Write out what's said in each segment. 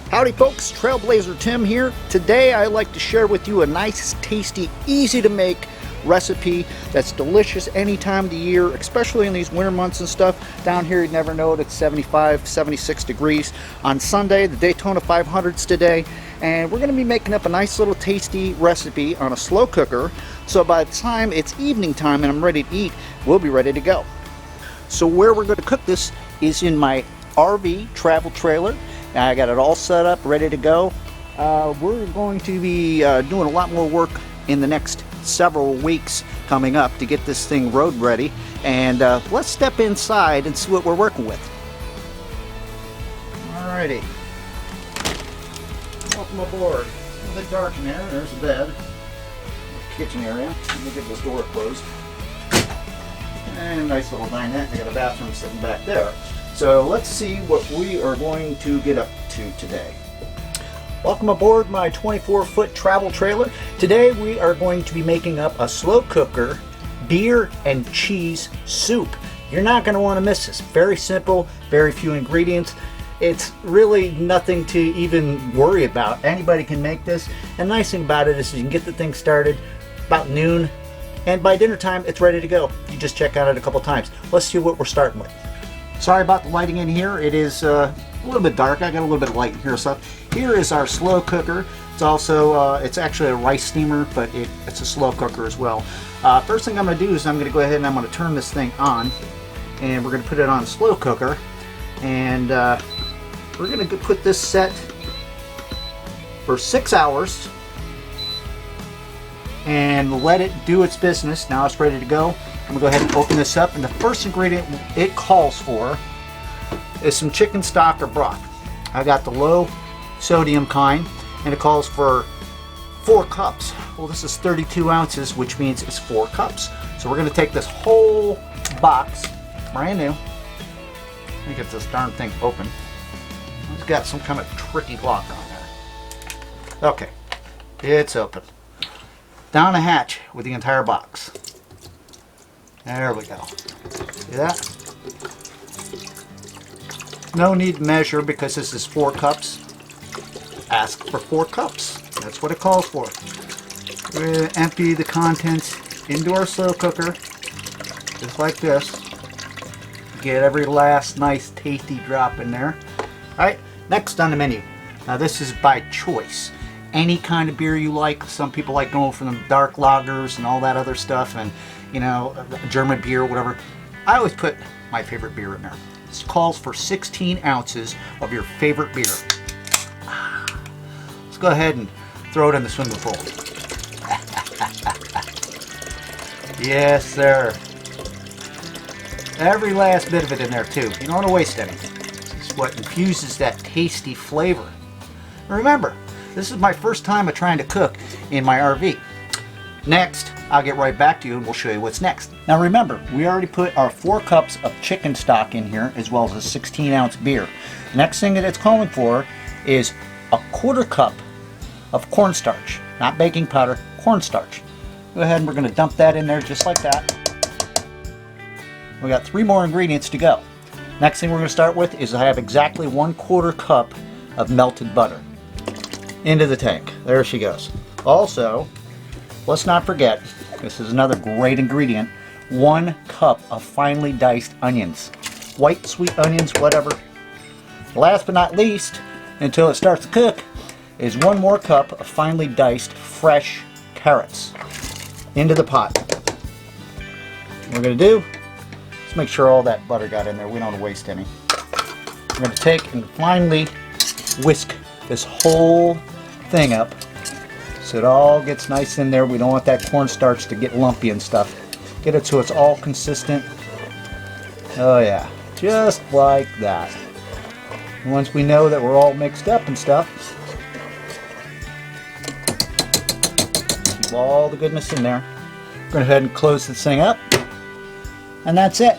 Howdy folks, Trailblazer Tim here. Today I'd like to share with you a nice, tasty, easy to make recipe that's delicious any time of the year, especially in these winter months and stuff. Down here you'd never know it, it's 75, 76 degrees. On Sunday, the Daytona 500's today, and we're going to be making up a nice little tasty recipe on a slow cooker, so by the time it's evening time and I'm ready to eat, we'll be ready to go. So where we're going to cook this is in my RV travel trailer. I got it all set up, ready to go. We're going to be doing a lot more work in the next several weeks coming up to get this thing road ready. And let's step inside and see what we're working with. Alrighty. Welcome aboard. It's a little bit dark in there. There's the bed. Kitchen area. Let me get this door closed. And a nice little dinette. I got a bathroom sitting back there. So let's see what we are going to get up to today. Welcome aboard my 24-foot travel trailer. Today we are going to be making up a slow cooker beer and cheese soup. You're not going to want to miss this. Very simple, very few ingredients. It's really nothing to even worry about. Anybody can make this. And the nice thing about it is you can get the thing started about noon, and by dinner time it's ready to go. You just check on it a couple times. Let's see what we're starting with. Sorry about the lighting in here. It is a little bit dark. I got a little bit of light in here. So here is our slow cooker. It's also, it's actually a rice steamer, but it's a slow cooker as well. First thing I'm going to do is I'm going to go ahead and I'm going to turn this thing on, and we're going to put it on slow cooker, and we're going to put this set for 6 hours and let it do its business. Now it's ready to go. I'm going to go ahead and open this up, and the first ingredient it calls for is some chicken stock or broth. I got the low sodium kind, and it calls for 4 cups. Well, this is 32 ounces, which means it's 4 cups. So we're going to take this whole box, brand new. Let me get this darn thing open. It's got some kind of tricky lock on there. Okay, it's open. Down the hatch with the entire box. There we go. See that? No need to measure because this is 4 cups. Ask for 4 cups. That's what it calls for. We're going to empty the contents into our slow cooker, just like this. Get every last nice tasty drop in there. Alright, next on the menu. Now this is by choice. Any kind of beer you like. Some people like going for the dark lagers and all that other stuff, and you know, German beer, whatever. I always put my favorite beer in there. This calls for 16 ounces of your favorite beer. Let's go ahead and throw it in the swimming pool. Yes, sir. Every last bit of it in there, too. You don't want to waste any. This is what infuses that tasty flavor. Remember, this is my first time of trying to cook in my RV. Next, I'll get right back to you and we'll show you what's next. Now remember, we already put our 4 cups of chicken stock in here, as well as a 16-ounce beer. Next thing that it's calling for is a 1/4 cup of cornstarch. Not baking powder, cornstarch. Go ahead and we're going to dump that in there just like that. We got 3 more ingredients to go. Next thing we're going to start with is I have exactly 1/4 cup of melted butter. Into the tank. There she goes. Also, let's not forget, this is another great ingredient, 1 cup of finely diced onions. White, sweet onions, whatever. Last but not least, until it starts to cook, is 1 more cup of finely diced fresh carrots. Into the pot. What we're going to do, let's make sure all that butter got in there. We don't want to waste any. We're going to take and finely whisk this whole thing up so it all gets nice in there. We don't want that cornstarch to get lumpy and stuff. Get it so it's all consistent. Oh yeah, just like that. And once we know that we're all mixed up and stuff, keep all the goodness in there. Go ahead and close this thing up, and that's it.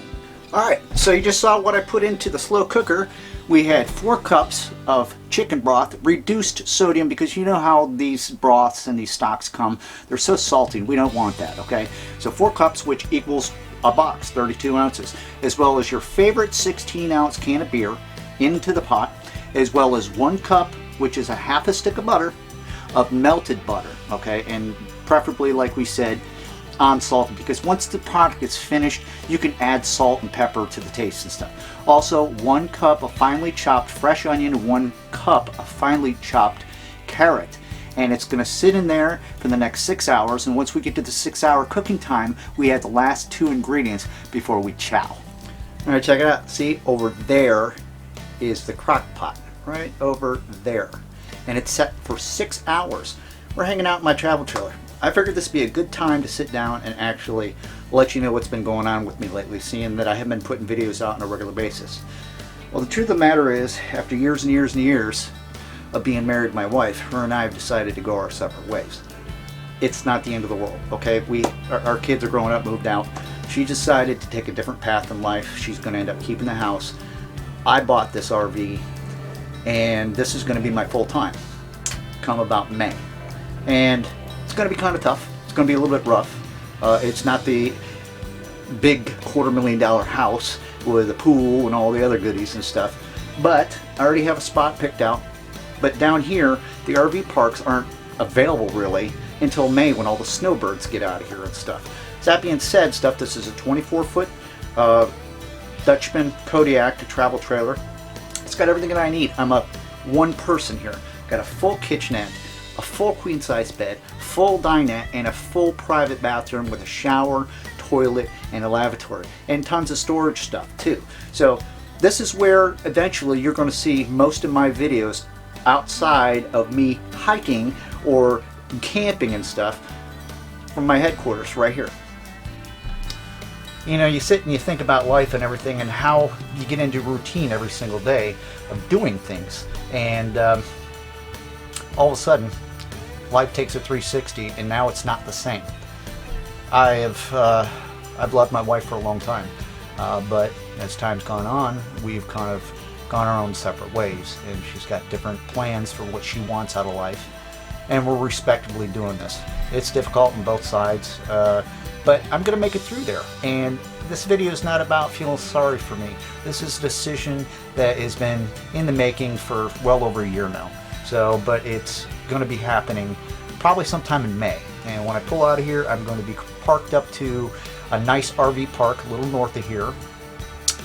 Alright, so you just saw what I put into the slow cooker. We had 4 cups of chicken broth, reduced sodium, because you know how these broths and these stocks come. They're so salty. We don't want that, okay? So 4 cups, which equals a box, 32 ounces, as well as your favorite 16-ounce can of beer into the pot, as well as 1 cup which is a half a stick of butter, of melted butter, okay, and preferably, like we said, unsalted, because once the product is finished, you can add salt and pepper to the taste and stuff. Also, 1 cup of finely chopped fresh onion, 1 cup of finely chopped carrot. And it's going to sit in there for the next 6 hours, and once we get to the 6-hour cooking time, we add the last 2 ingredients before we chow. All right, check it out. See, over there is the crock pot, right over there. And it's set for 6 hours. We're hanging out in my travel trailer. I figured this would be a good time to sit down and actually let you know what's been going on with me lately, seeing that I haven't been putting videos out on a regular basis. Well, the truth of the matter is, after years and years and years of being married to my wife, her and I have decided to go our separate ways. It's not the end of the world, okay? Our kids are growing up, moved out. She decided to take a different path in life. She's going to end up keeping the house. I bought this RV, and this is going to be my full time come about May. And it's going to be kind of tough. It's going to be a little bit rough. It's not the big $250,000 house with a pool and all the other goodies and stuff, but I already have a spot picked out. But down here, the RV parks aren't available really until May, when all the snowbirds get out of here and stuff. So that being said, this is a 24-foot Dutchman Kodiak travel trailer. It's got everything that I need. I'm a one person here. Got a full kitchenette, a full queen size bed, full dinette, and a full private bathroom with a shower, toilet, and a lavatory, and tons of storage stuff too. So this is where eventually you're going to see most of my videos outside of me hiking or camping and stuff from my headquarters right here. You know, you sit and you think about life and everything and how you get into routine every single day of doing things, and all of a sudden life takes a 360 and now it's not the same. I've loved my wife for a long time, but as time's gone on, we've kind of gone our own separate ways, and she's got different plans for what she wants out of life, and we're respectably doing this. It's difficult on both sides, but I'm gonna make it through there. And this video is not about feeling sorry for me. This is a decision that has been in the making for well over a year now. So, but it's gonna be happening probably sometime in May. And when I pull out of here, I'm going to be parked up to a nice RV park a little north of here,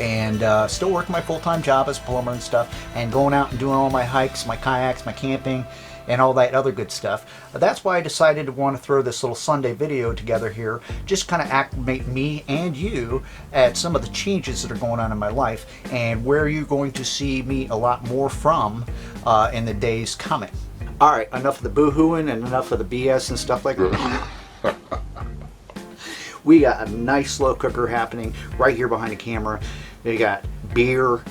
and still working my full-time job as a plumber and stuff, and going out and doing all my hikes, my kayaks, my camping, and all that other good stuff. That's why I decided to want to throw this little Sunday video together here, just kind of acclimate me and you at some of the changes that are going on in my life, and where you're going to see me a lot more from in the days coming. All right, enough of the boo-hooing and enough of the BS and stuff like that. We got a nice slow cooker happening right here behind the camera. We got beer,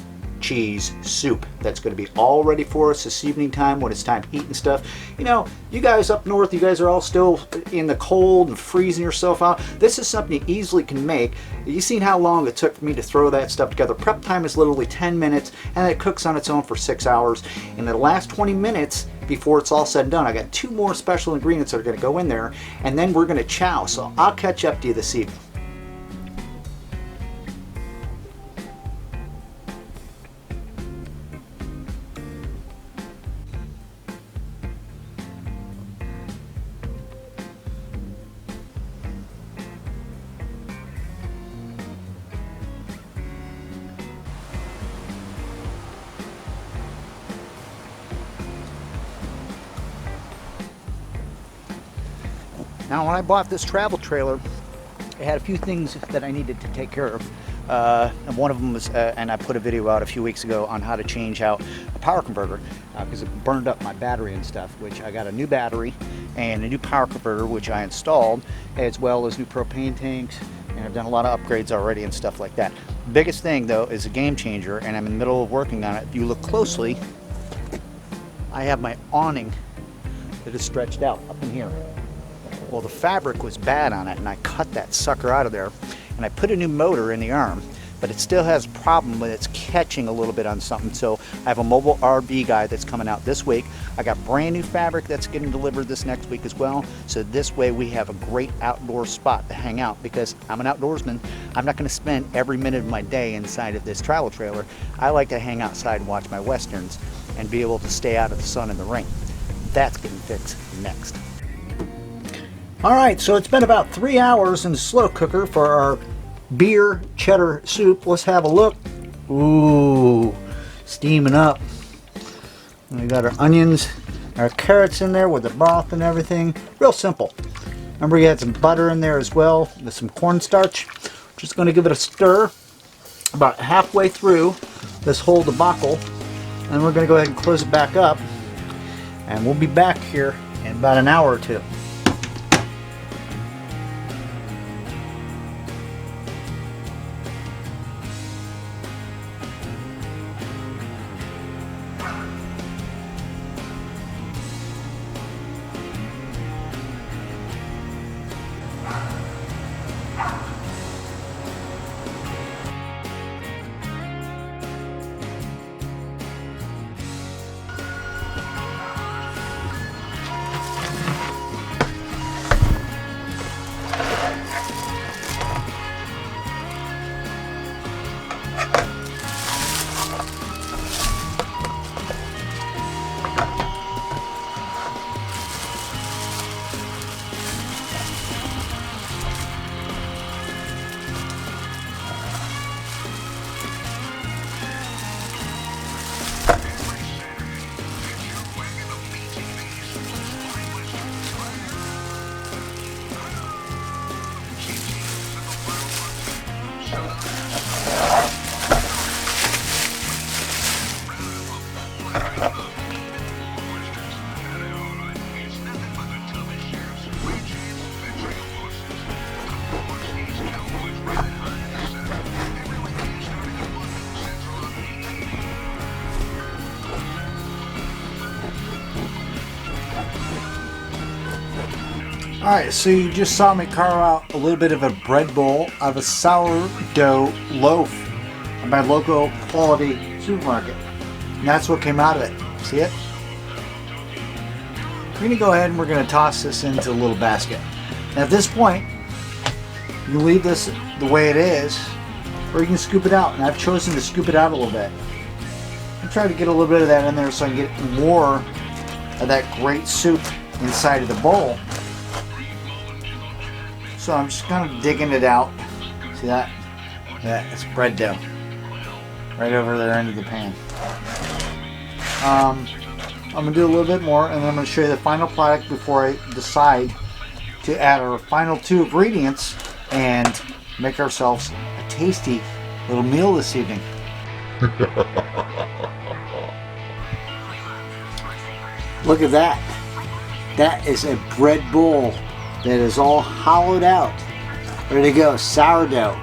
cheese, soup that's going to be all ready for us this evening time when it's time to eat and stuff. You know, you guys up north, you guys are all still in the cold and freezing yourself out. This is something you easily can make. You've seen how long it took for me to throw that stuff together. Prep time is literally 10 minutes, and it cooks on its own for 6 hours. In the last 20 minutes before it's all said and done, I got 2 more special ingredients that are going to go in there, and then we're going to chow. So I'll catch up to you this evening. Now, when I bought this travel trailer, it had a few things that I needed to take care of. And one of them was, and I put a video out a few weeks ago on how to change out a power converter because it burned up my battery and stuff, which I got a new battery and a new power converter, which I installed, as well as new propane tanks, and I've done a lot of upgrades already and stuff like that. Biggest thing though is a game changer, and I'm in the middle of working on it. If you look closely, I have my awning that is stretched out up in here. Well, the fabric was bad on it, and I cut that sucker out of there, and I put a new motor in the arm, but it still has a problem with it's catching a little bit on something. So I have a mobile RV guy that's coming out this week. I got brand new fabric that's getting delivered this next week as well. So this way we have a great outdoor spot to hang out, because I'm an outdoorsman. I'm not going to spend every minute of my day inside of this travel trailer. I like to hang outside and watch my westerns. and be able to stay out of the sun and the rain. That's getting fixed next. Alright, so it's been about 3 hours in the slow cooker for our beer cheddar soup. Let's have a look. Ooh, steaming up. We got our onions, our carrots in there with the broth and everything. Real simple. Remember, you had some butter in there as well with some cornstarch. Just going to give it a stir about halfway through this whole debacle, and we're going to go ahead and close it back up, and we'll be back here in about an hour or two. Alright, so you just saw me carve out a little bit of a bread bowl out of a sourdough loaf at my local quality supermarket. And that's what came out of it. See it? We're going to go ahead and we're going to toss this into a little basket. Now at this point, you can leave this the way it is, or you can scoop it out. And I've chosen to scoop it out a little bit. I'm trying to get a little bit of that in there so I can get more of that great soup inside of the bowl. So I'm just kind of digging it out. See that? Yeah, it's bread dough. Right over there into the pan. I'm going to do a little bit more, and then I'm going to show you the final product before I decide to add our final 2 ingredients and make ourselves a tasty little meal this evening. Look at that. That is a bread bowl that is all hollowed out, ready to go, sourdough.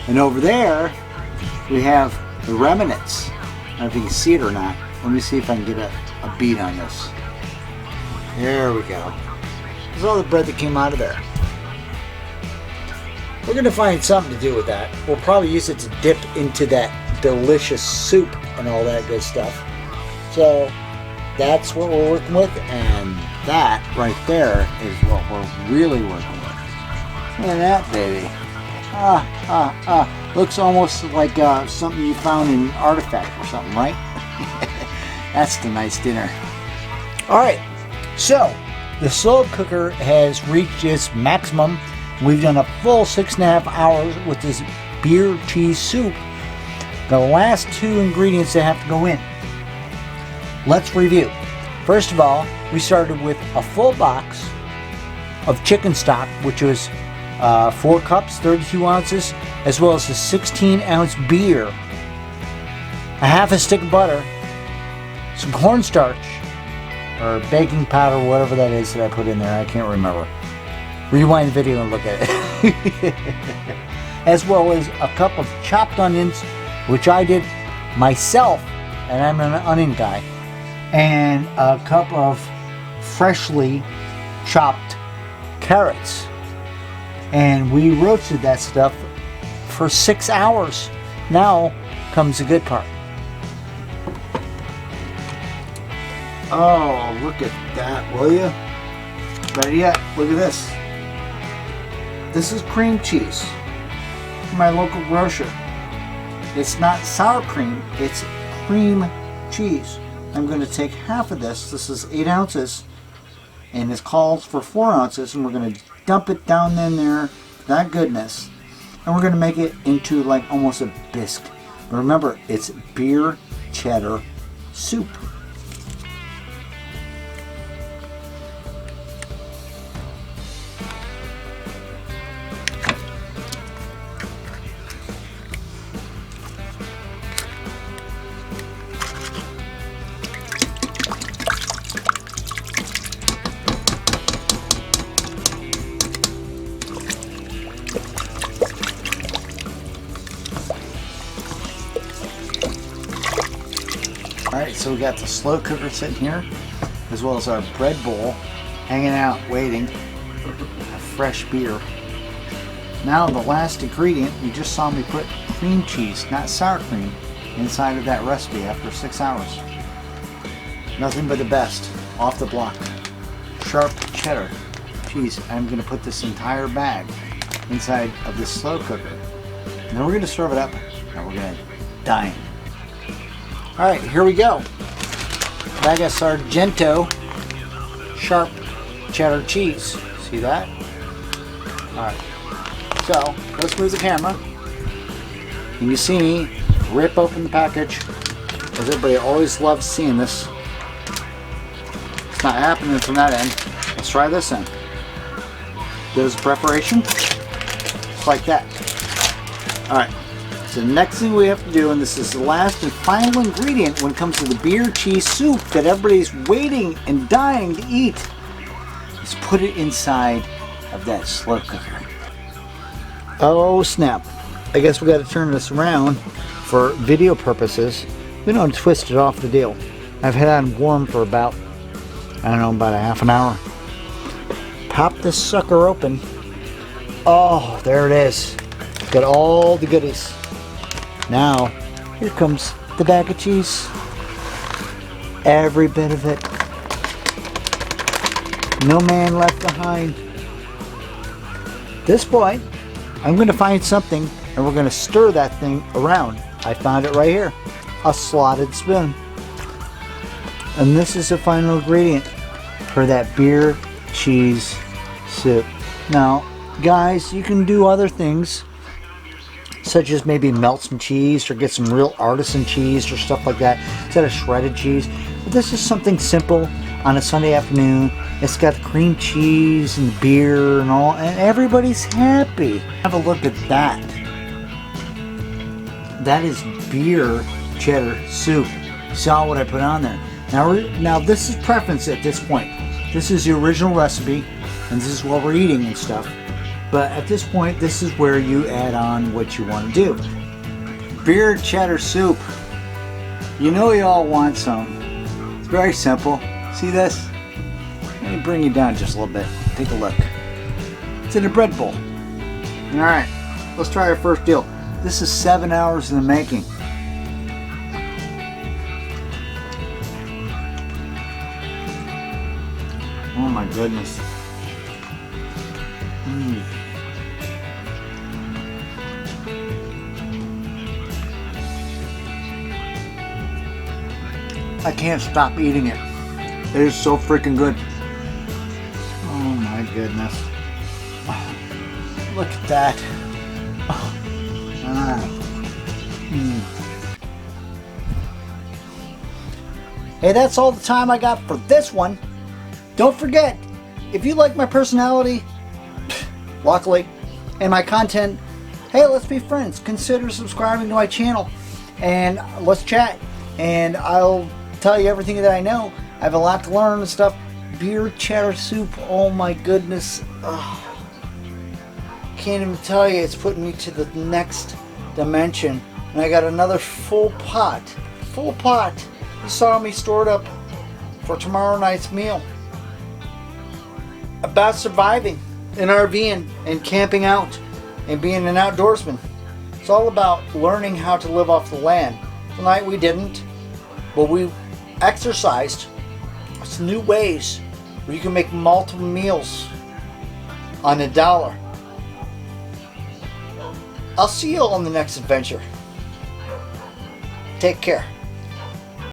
And over there, we have the remnants. I don't know if you can see it or not. Let me see if I can get a bead on this. There we go. There's all the bread that came out of there. We're going to find something to do with that. We'll probably use it to dip into that delicious soup and all that good stuff. So that's what we're working with, and that right there is what we're really working with. Look at that, baby. Looks almost like something you found in an artifact or something, right? That's the nice dinner. Alright, so the slow cooker has reached its maximum. We've done a full 6.5 hours with this beer cheese soup. The last 2 ingredients that have to go in. Let's review. First of all, we started with a full box of chicken stock, which was 4 cups, 32 ounces, as well as a 16-ounce beer, a half a stick of butter, some cornstarch, or baking powder, whatever that is that I put in there, I can't remember. Rewind the video and look at it. As well as a cup of chopped onions, which I did myself, and I'm an onion guy, and a cup of freshly chopped carrots. And we roasted that stuff for 6 hours. Now comes the good part. Oh, look at that, will you? Better yet, look at this. This is cream cheese from my local grocer. It's not sour cream, it's cream cheese. I'm going to take half of this. This is 8 ounces, and this calls for 4 ounces, and we're going to dump it down in there, that goodness, and we're going to make it into like almost a bisque. But remember, it's beer cheddar soup. Alright, so we got the slow cooker sitting here, as well as our bread bowl hanging out waiting for fresh beer. Now the last ingredient, you just saw me put cream cheese, not sour cream, inside of that recipe after 6 hours. Nothing but the best, off the block. Sharp cheddar cheese. I'm going to put this entire bag inside of this slow cooker. And then we're going to serve it up, and we're going to dine. Alright, here we go. Bag of Sargento sharp cheddar cheese. See that? Alright, so let's move the camera. And you see me rip open the package, because everybody always loves seeing this. It's not happening from that end. Let's try this end. There's the preparation. Just like that. Alright. So the next thing we have to do, and this is the last and final ingredient when it comes to the beer cheese soup that everybody's waiting and dying to eat, is put it inside of that slow cooker. Oh snap. I guess we got to turn this around for video purposes. We don't twist it off the deal. I've had it warm for about, I don't know, about a half an hour. Pop this sucker open. Oh, there it is. Got all the goodies. Now, here comes the bag of cheese. Every bit of it. No man left behind. At this point, I'm going to find something and we're going to stir that thing around. I found it right here. A slotted spoon. And this is the final ingredient for that beer cheese soup. Now, guys, you can do other things, such as maybe melt some cheese or get some real artisan cheese or stuff like that instead of shredded cheese. But this is something simple on a Sunday afternoon. It's got cream cheese and beer and all, and everybody's happy. Have a look at that. That is beer cheddar soup. You saw what I put on there. Now this is preference at this point. This is the original recipe, and this is what we're eating and stuff. But at this point, this is where you add on what you want to do. Beer cheddar soup. You know you all want some. It's very simple. See this? Let me bring you down just a little bit. Take a look. It's in a bread bowl. Alright, let's try our first deal. This is 7 hours in the making. Oh my goodness. I can't stop eating it. It is so freaking good. Oh my goodness. Oh, look at that. Oh. Hey, that's all the time I got for this one. Don't forget, if you like my personality, luckily, and my content, hey, let's be friends. Consider subscribing to my channel and let's chat. And I'll tell you everything that I know. I have a lot to learn and stuff. Beer cheddar soup, oh my goodness. Oh, can't even tell you, it's putting me to the next dimension. And I got another full pot. You saw me stored up for tomorrow night's meal. About surviving and RVing and camping out and being an outdoorsman. It's all about learning how to live off the land. Tonight we didn't, but we exercised some new ways where you can make multiple meals on $1. I'll see you all on the next adventure. Take care.